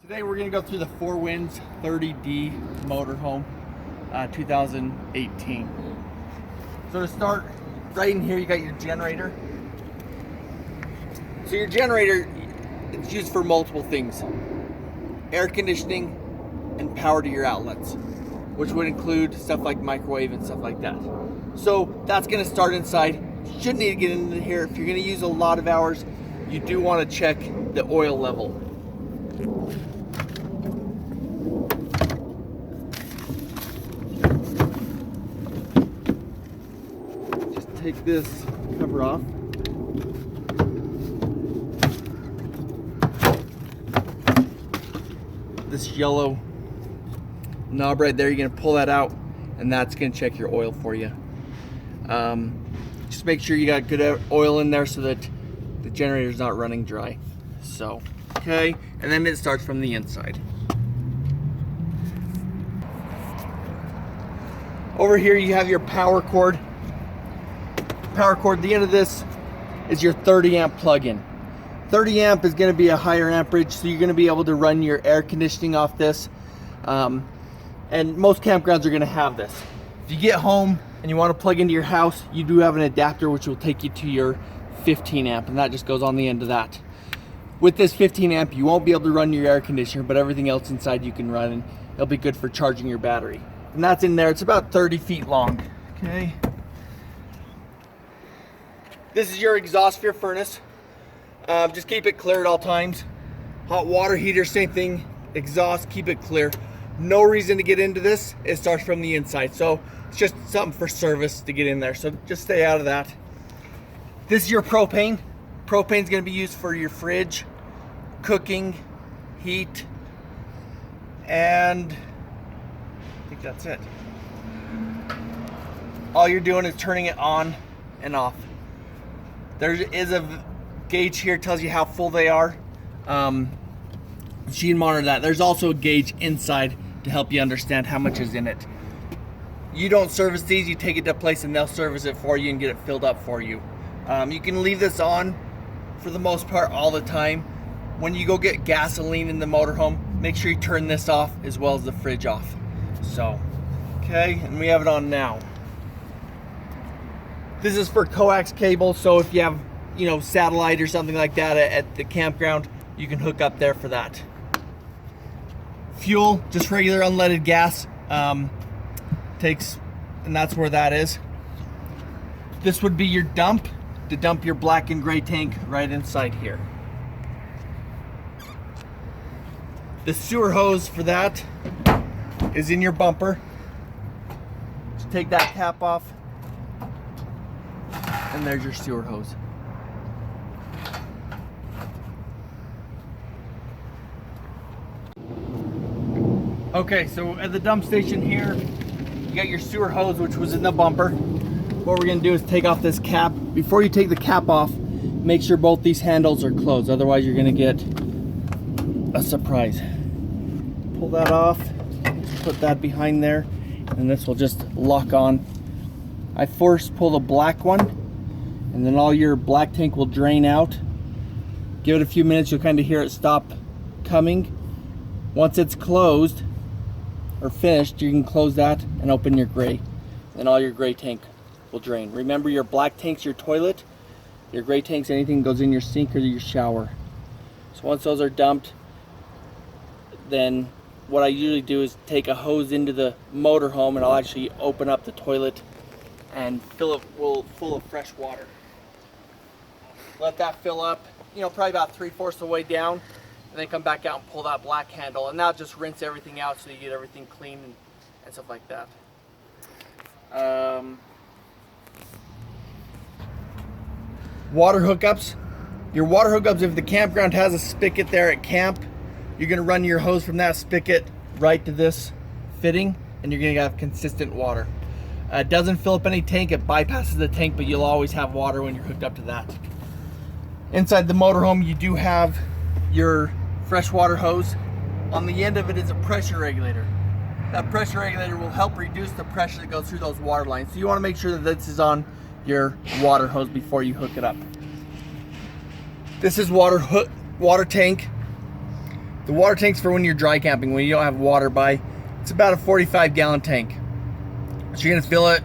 Today we're going to go through the Four Winds 30D motorhome 2018. So to start, right in here you got your generator. So your generator, it's used for multiple things. Air conditioning and power to your outlets, which would include stuff like microwave and stuff like that. So that's going to start inside. You shouldn't need to get into here. If you're going to use a lot of hours, you do want to check the oil level. Take this cover off. This yellow knob right there, you're gonna pull that out and that's gonna check your oil for you. Just make sure you got good oil in there so that the generator's not running dry. So, okay, and then it starts from the inside. Over here you have your power cord. The end of this is your 30 amp plug-in. 30 amp is going to be a higher amperage, so you're going to be able to run your air conditioning off this, and most campgrounds are going to have this. If you get home and you want to plug into your house, you do have an adapter which will take you to your 15 amp, and that just goes on the end of that. With this 15 amp you won't be able to run your air conditioner, but everything else inside you can run, and it'll be good for charging your battery. And that's in there. It's about 30 feet long. Okay. This is your exhaust for your furnace. Just keep it clear at all times. Hot water heater, same thing. Exhaust, keep it clear. No reason to get into this. It starts from the inside. So it's just something for service to get in there. So just stay out of that. This is your propane. Propane is going to be used for your fridge, cooking, heat, and I think that's it. All you're doing is turning it on and off. There is a gauge here, tells you how full they are. You can monitor that. There's also a gauge inside to help you understand how much is in it. You don't service these, you take it to a place and they'll service it for you and get it filled up for you. You can leave this on for the most part all the time. When you go get gasoline in the motorhome, make sure you turn this off as well as the fridge off. So, okay, and we have it on now. This is for coax cable, so if you have, satellite or something like that at the campground, you can hook up there for that. Fuel, just regular unleaded gas, and that's where that is. This would be your dump, to dump your black and gray tank right inside here. The sewer hose for that is in your bumper. Just take that cap off. And there's your sewer hose. Okay, so at the dump station here, you got your sewer hose, which was in the bumper. What we're gonna do is take off this cap. Before you take the cap off, make sure both these handles are closed, otherwise you're gonna get a surprise. Pull that off, put that behind there, and this will just lock on. I first pull the black one, and then all your black tank will drain out. Give it a few minutes, you'll kind of hear it stop coming. Once it's closed or finished, you can close that and open your gray, and all your gray tank will drain. Remember, your black tank's your toilet, your gray tank's anything that goes in your sink or your shower. So once those are dumped, then what I usually do is take a hose into the motorhome, and I'll actually open up the toilet and fill it full of fresh water. Let that fill up, probably about 3/4 of the way down, and then come back out and pull that black handle, and now just rinse everything out so you get everything clean and stuff like that. Water hookups. Your water hookups, if the campground has a spigot there at camp, you're going to run your hose from that spigot right to this fitting, and you're going to have consistent water. It doesn't fill up any tank, it bypasses the tank, but you'll always have water when you're hooked up to that. Inside the motorhome, you do have your freshwater hose. On the end of it is a pressure regulator. That pressure regulator will help reduce the pressure that goes through those water lines. So you want to make sure that this is on your water hose before you hook it up. This is water tank. The water tank's for when you're dry camping, when you don't have water by. It's about a 45-gallon tank. So you're gonna fill it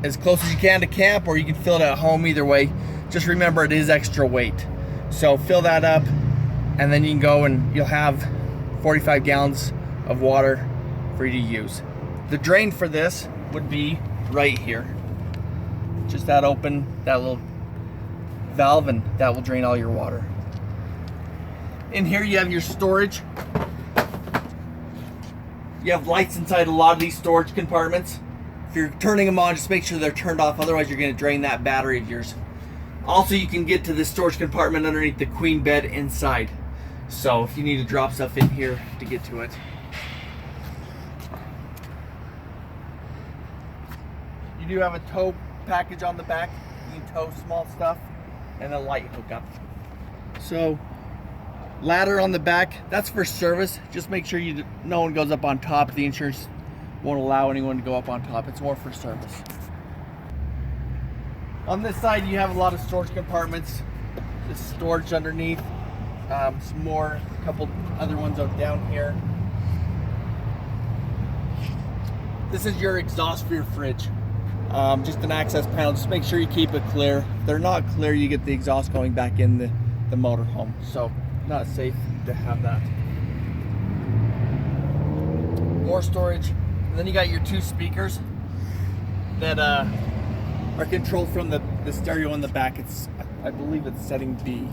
as close as you can to camp, or you can fill it at home. Either way, just remember it is extra weight. So fill that up, and then you can go and you'll have 45 gallons of water for you to use. The drain for this would be right here. Just that open, that little valve, and that will drain all your water. In here you have your storage. You have lights inside a lot of these storage compartments. If you're turning them on, just make sure they're turned off, otherwise you're going to drain that battery of yours. Also, you can get to this storage compartment underneath the queen bed inside. So if you need to drop stuff in here to get to it. You do have a tow package on the back. You can tow small stuff and a light hookup. So ladder on the back, that's for service. Just make sure no one goes up on top. The insurance won't allow anyone to go up on top. It's more for service. On this side you have a lot of storage compartments. This storage underneath. Some more, a couple other ones out down here. This is your exhaust for your fridge. Just an access panel. Just make sure you keep it clear. If they're not clear, you get the exhaust going back in the motorhome. So not safe to have that. More storage. And then you got your two speakers that are controlled from the stereo in the back. I believe it's setting B.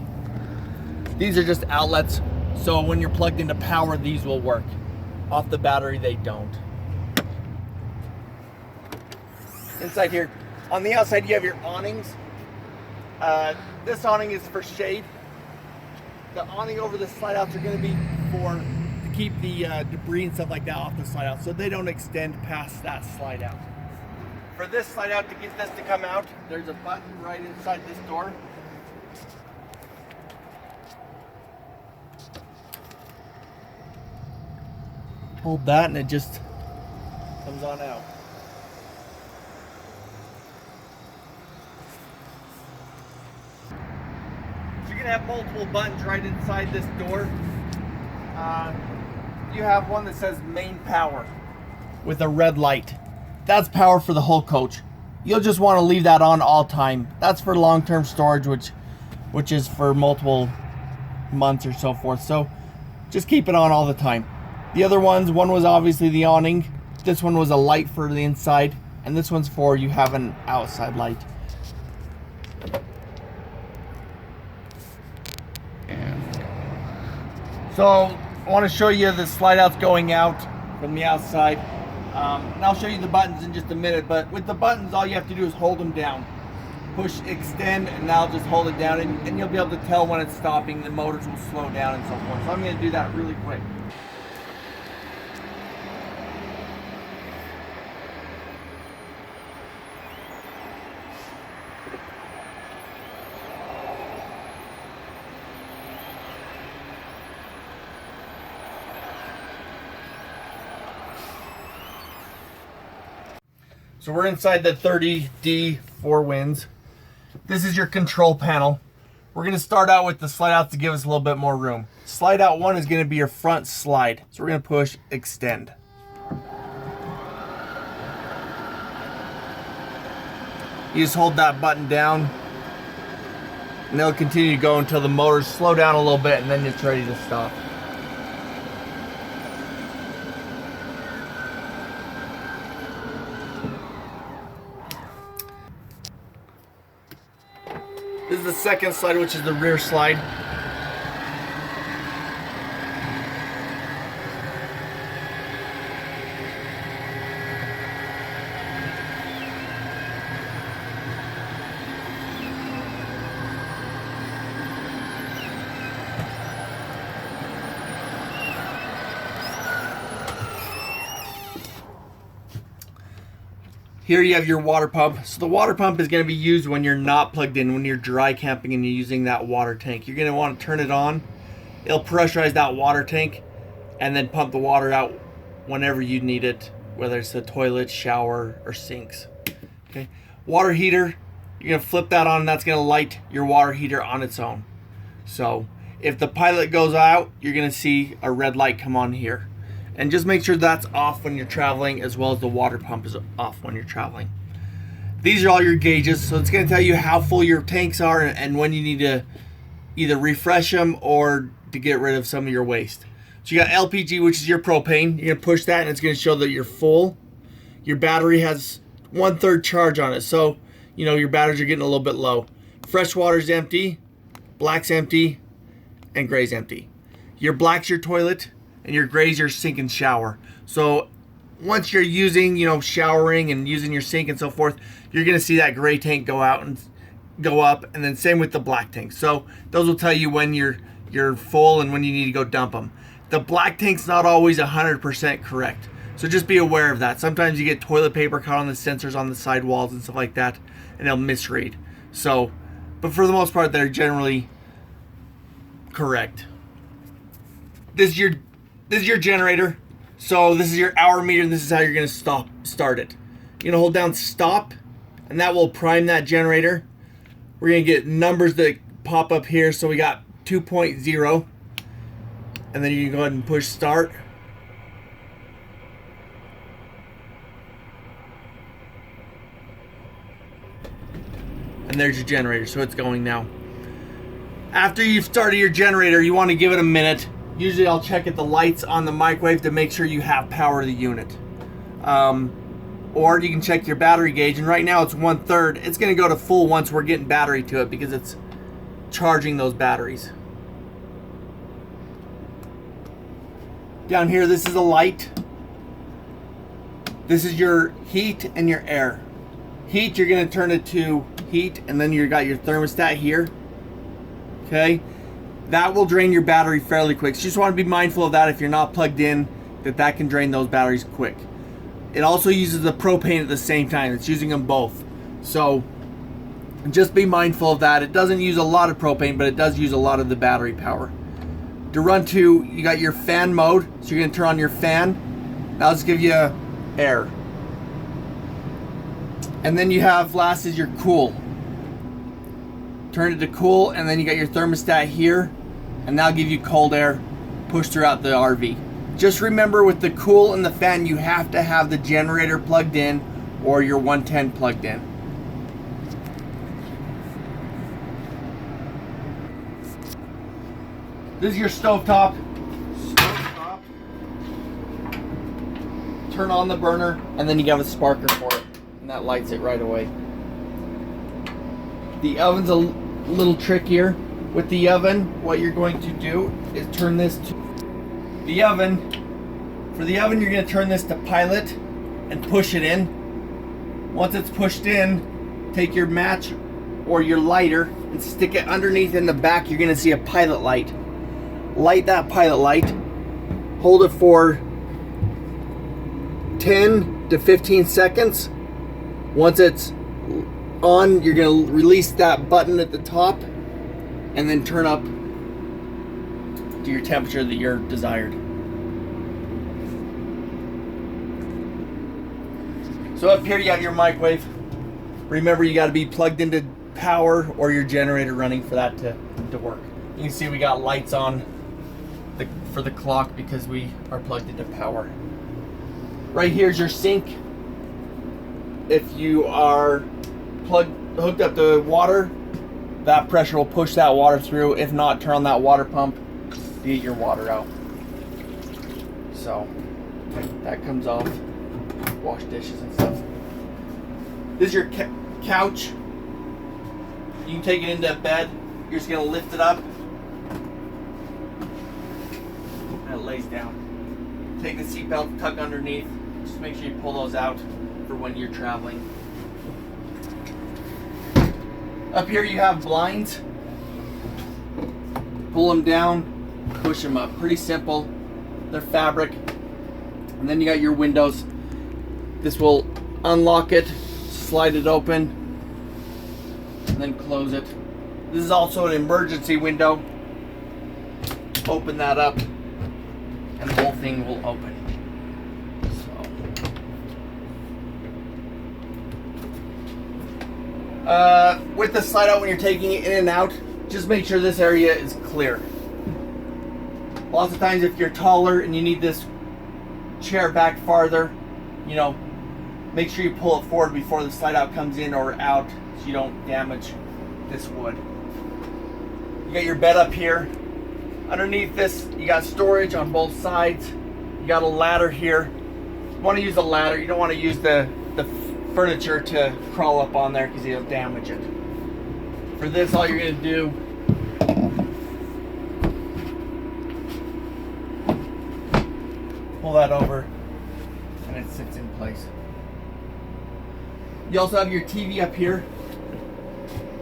These are just outlets, so when you're plugged into power, these will work. Off the battery, they don't. Inside here, on the outside, you have your awnings. This awning is for shade. The awning over the slide outs are going to be to keep the debris and stuff like that off the slide out, so they don't extend past that slide out. For this slide out, to get this to come out, there's a button right inside this door. Hold that and it just comes on out. So you're gonna have multiple buttons right inside this door. You have one that says main power with a red light. That's power for the whole coach. You'll just want to leave that on all time. That's for long-term storage, which is for multiple months or so forth. So just keep it on all the time. The other ones, one was obviously the awning. This one was a light for the inside, and this one's for you have an outside light. So I want to show you the slide outs going out from the outside. And I'll show you the buttons in just a minute, but with the buttons, all you have to do is hold them down. Push extend, and now just hold it down, and you'll be able to tell when it's stopping. The motors will slow down and so forth. So I'm going to do that really quick. So we're inside the 30D Four Winds. This is your control panel. We're gonna start out with the slide out to give us a little bit more room. Slide out one is gonna be your front slide. So we're gonna push extend. You just hold that button down and it'll continue to go until the motors slow down a little bit, and then it's ready to stop. This is the second slide, which is the rear slide. Here you have your water pump. So the water pump is going to be used when you're not plugged in, when you're dry camping and you're using that water tank. You're going to want to turn it on. It'll pressurize that water tank and then pump the water out whenever you need it, whether it's a toilet, shower, or sinks. Okay. Water heater, you're going to flip that on, and that's going to light your water heater on its own. So If the pilot goes out, you're going to see a red light come on here. And just make sure that's off when you're traveling, as well as the water pump is off when you're traveling. These are all your gauges, so it's going to tell you how full your tanks are and when you need to either refresh them or to get rid of some of your waste. So you got LPG, which is your propane. You're going to push that and it's going to show that you're full. Your battery has 1/3 charge on it, so you know your batteries are getting a little bit low. Fresh water's empty, black's empty, and gray's empty. Your black's your toilet and your gray's your sink and shower. So once you're using, you know, showering and using your sink and so forth, you're going to see that gray tank go out and go up, and then same with the black tank. So those will tell you when you're full and when you need to go dump them. The black tank's not always 100% correct, so just be aware of that. Sometimes you get toilet paper caught on the sensors on the side walls and stuff like that, and they'll misread. So, but for the most part, they're generally correct. This is your generator. So this is your hour meter, and this is how you're going to start it. You're going to hold down stop, and that will prime that generator. We're going to get numbers that pop up here. So we got 2.0, and then you can go ahead and push start. And there's your generator, so it's going now. After you've started your generator, you want to give it a minute. Usually I'll check at the lights on the microwave to make sure you have power to the unit. Or you can check your battery gauge, and right now it's 1/3. It's going to go to full once we're getting battery to it because it's charging those batteries. Down here, this is a light. This is your heat and your air. Heat, you're going to turn it to heat, and then you got your thermostat here. Okay, that will drain your battery fairly quick. So you just want to be mindful of that if you're not plugged in, that can drain those batteries quick. It also uses the propane at the same time. It's using them both. So just be mindful of that. It doesn't use a lot of propane, but it does use a lot of the battery power. To run to, you got your fan mode. So you're going to turn on your fan. That'll just give you air. And then you have, last is your cool. Turn it to cool, and then you got your thermostat here, and that'll give you cold air pushed throughout the RV. Just remember, with the cool and the fan, you have to have the generator plugged in or your 110 plugged in. This is your stovetop. Turn on the burner, and then you got a sparker for it, and that lights it right away. The oven's a little trickier. With the oven, what you're going to do is turn this to the oven. For the oven, you're going to turn this to pilot and push it in. Once it's pushed in, take your match or your lighter and stick it underneath in the back. You're going to see a pilot light. Light that pilot light. Hold it for 10 to 15 seconds. Once it's on, you're going to release that button at the top and then turn up to your temperature that you're desired. So up here you have your microwave. Remember, you got to be plugged into power or your generator running for that to work. You can see we got lights on for the clock because we are plugged into power. Right here's your sink. If you are hooked up to water, that pressure will push that water through. If not, turn on that water pump to get your water out. So that comes off. Wash dishes and stuff. This is your couch. You can take it into bed. You're just going to lift it up and it lays down. Take the seatbelt, tuck underneath. Just make sure you pull those out for when you're traveling. Up here you have blinds. Pull them down, push them up. Pretty simple. They're fabric. And then you got your windows. This will unlock it, slide it open, and then close it. This is also an emergency window. Open that up, and the whole thing will open. With the slide out when you're taking it in and out, just make sure this area is clear. Lots of times if you're taller and you need this chair back farther, you know, make sure you pull it forward before the slide out comes in or out so you don't damage this wood. You got your bed up here. Underneath this, you got storage on both sides. You got a ladder here. You want to use a ladder. You don't want to use the furniture to crawl up on there because you'll damage it. For this, all you're going to do, pull that over and it sits in place. You also have your TV up here.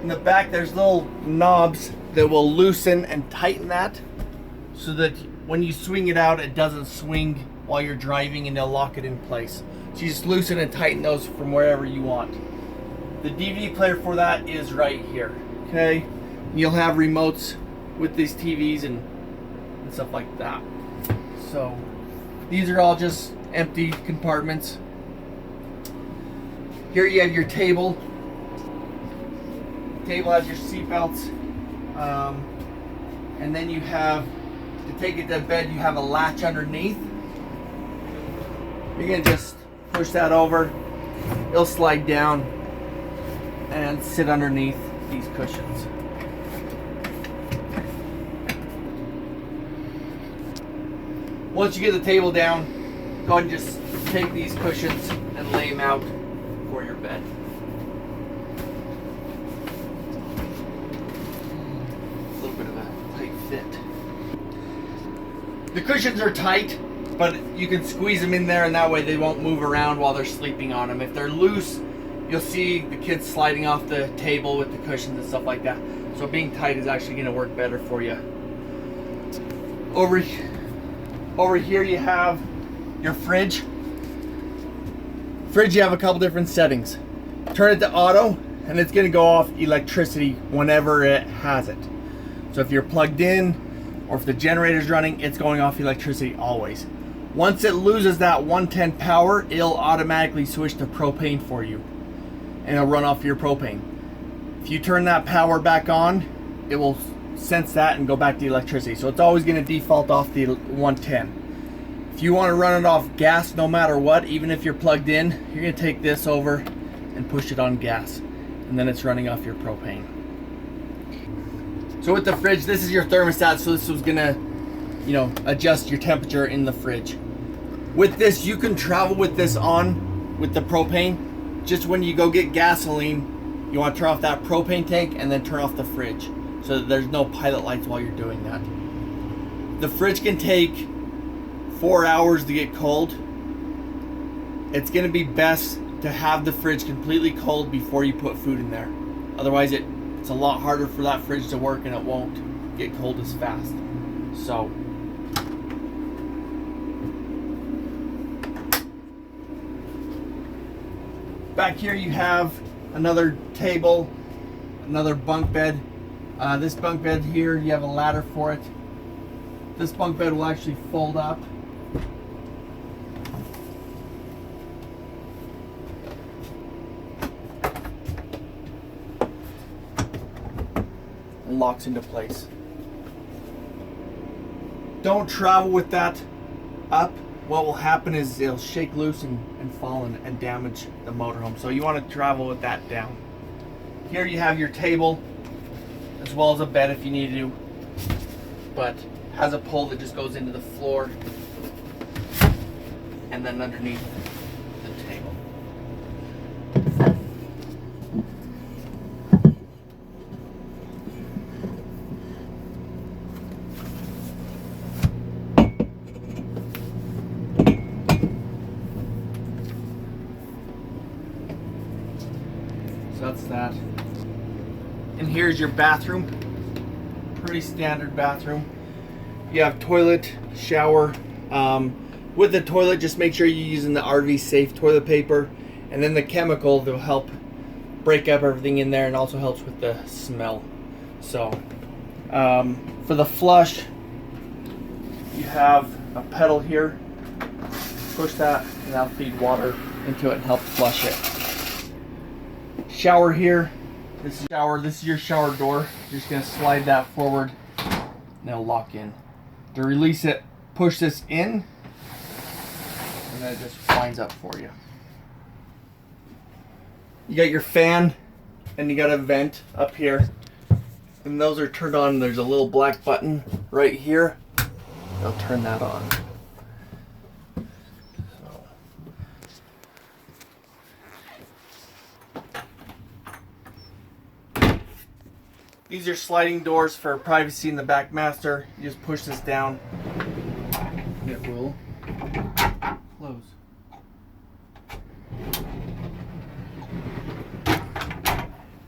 In the back, there's little knobs that will loosen and tighten that so that when you swing it out, it doesn't swing while you're driving, and they'll lock it in place. So you just loosen and tighten those from wherever you want. The DVD player for that is right here. Okay, you'll have remotes with these TVs and stuff like that. So these are all just empty compartments. Here you have your table. The table has your seat belts, and then you have, to take it to bed, you have a latch underneath. You're gonna just push that over. It'll slide down and sit underneath these cushions. Once you get the table down, go ahead and just take these cushions and lay them out for your bed. A little bit of a tight fit. The cushions are tight, but you can squeeze them in there, and that way they won't move around while they're sleeping on them. If they're loose, you'll see the kids sliding off the table with the cushions and stuff like that. So being tight is actually going to work better for you. Over here you have your fridge. Fridge, you have a couple different settings. Turn it to auto, and it's going to go off electricity whenever it has it. So if you're plugged in, or if the generator's running, it's going off electricity always. Once it loses that 110 power, it'll automatically switch to propane for you, and it'll run off your propane. If you turn that power back on, it will sense that and go back to electricity. So it's always going to default off the 110. If you want to run it off gas no matter what, even if you're plugged in, you're going to take this over and push it on gas, and then it's running off your propane. So with the fridge, this is your thermostat, so this was going to, you know, adjust your temperature in the fridge. With this, you can travel with this on with the propane. Just when you go get gasoline, you want to turn off that propane tank and then turn off the fridge so that there's no pilot lights while you're doing that. The fridge can take 4 hours to get cold. It's going to be best to have the fridge completely cold before you put food in there. Otherwise, it's a lot harder for that fridge to work, and it won't get cold as fast. So back here you have another table, another bunk bed. This bunk bed here, you have a ladder for it. This bunk bed will actually fold up. And locks into place. Don't travel with that up. What will happen is it'll shake loose and fall and damage the motorhome. So you want to travel with that down. Here you have your table, as well as a bed if you need to, but has a pole that just goes into the floor and then underneath the table. So that's that. And here's your bathroom. Pretty standard bathroom. You have toilet, shower. With the toilet, just make sure you're using the RV safe toilet paper, and then the chemical that will help break up everything in there and also helps with the smell. So for the flush, you have a pedal here. Push that and that'll feed water into it and help flush it. Shower here. This is your shower door. You're just gonna slide that forward and it'll lock in. To release it, push this in, and then it just winds up for you. You got your fan, and you got a vent up here, and those are turned on. There's a little black button right here. I'll turn that on. These are sliding doors for privacy in the back master. You just push this down, and it will close.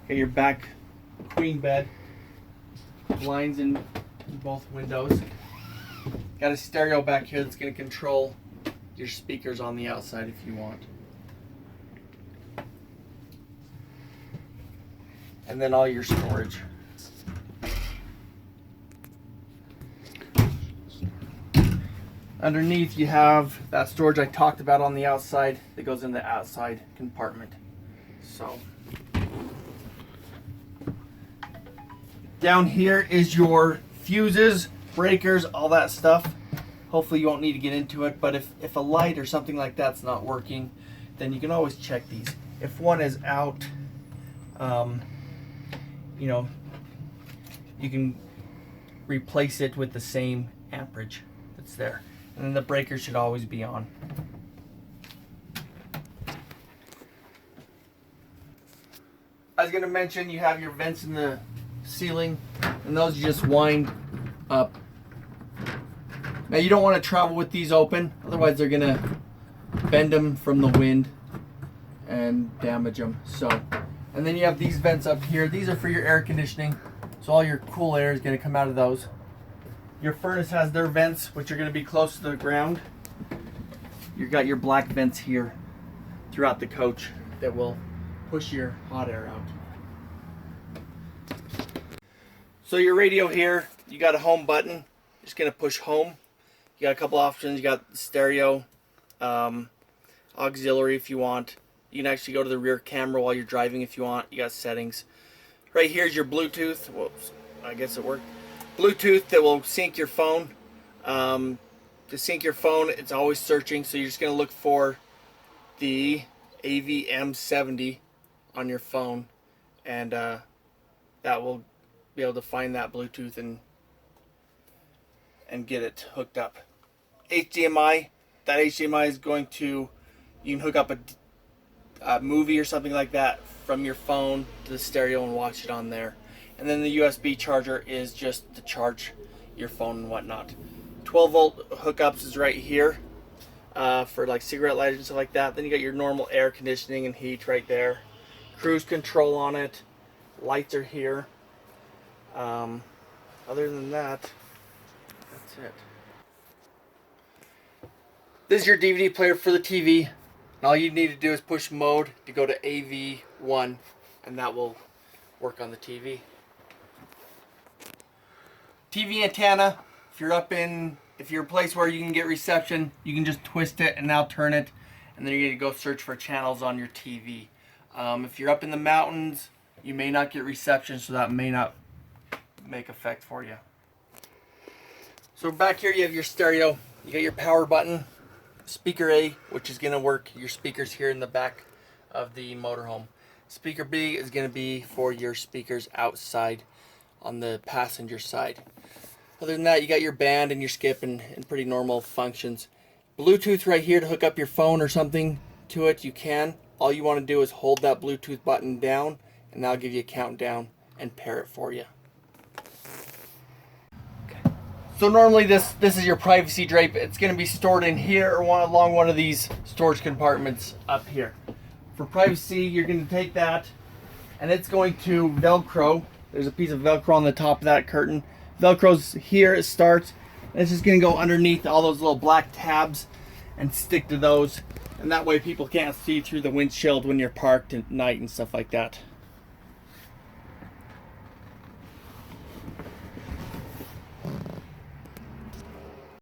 Got your back queen bed, blinds in both windows. Got a stereo back here that's going to control your speakers on the outside if you want. And then all your storage. Underneath you have that storage I talked about on the outside that goes in the outside compartment. So down here is your fuses, breakers, all that stuff. Hopefully you won't need to get into it, but if a light or something like that's not working, then you can always check these. If one is out, you know, you can replace it with the same amperage that's there. And then the breaker should always be on. I was going to mention you have your vents in the ceiling, and those you just wind up. Now you don't want to travel with these open, otherwise they're going to bend them from the wind and damage them. So, and then you have these vents up here. These are for your air conditioning, so all your cool air is going to come out of those. Your furnace has their vents, which are going to be close to the ground. You've got your black vents here throughout the coach that will push your hot air out. So your radio here, you got a home button. Just going to push home. You got a couple options. You got stereo, auxiliary if you want. You can actually go to the rear camera while you're driving if you want. You got settings. Right here is your Bluetooth. Whoops, I guess it worked. Bluetooth that will sync your phone. To sync your phone, it's always searching, so you're just going to look for the AVM70 on your phone, and that will be able to find that Bluetooth and get it hooked up. HDMI, that HDMI is going to, you can hook up a movie or something like that from your phone to the stereo and watch it on there. And then the USB charger is just to charge your phone and whatnot. 12-volt hookups is right here for like cigarette lighters and stuff like that. Then you got your normal air conditioning and heat right there. Cruise control on it. Lights are here. Other than that, that's it. This is your DVD player for the TV. And all you need to do is push mode to go to AV1, and that will work on the TV. TV antenna, if you're a place where you can get reception, you can just twist it and now turn it, and then you're going to go search for channels on your TV. If you're up in the mountains, you may not get reception, so that may not make effect for you. So back here you have your stereo. You got your power button, speaker A, which is going to work your speakers here in the back of the motorhome. Speaker B is going to be for your speakers outside on the passenger side. Other than that, you got your band and your skip and pretty normal functions. Bluetooth right here to hook up your phone or something to it, you can. All you want to do is hold that Bluetooth button down, and that'll give you a countdown and pair it for you. Okay. So normally this is your privacy drape. It's going to be stored in here or along one of these storage compartments up here. For privacy, you're going to take that, and it's going to Velcro. There's a piece of Velcro on the top of that curtain. Velcro's here, it starts, and it's just going to go underneath all those little black tabs and stick to those. And that way people can't see through the windshield when you're parked at night and stuff like that.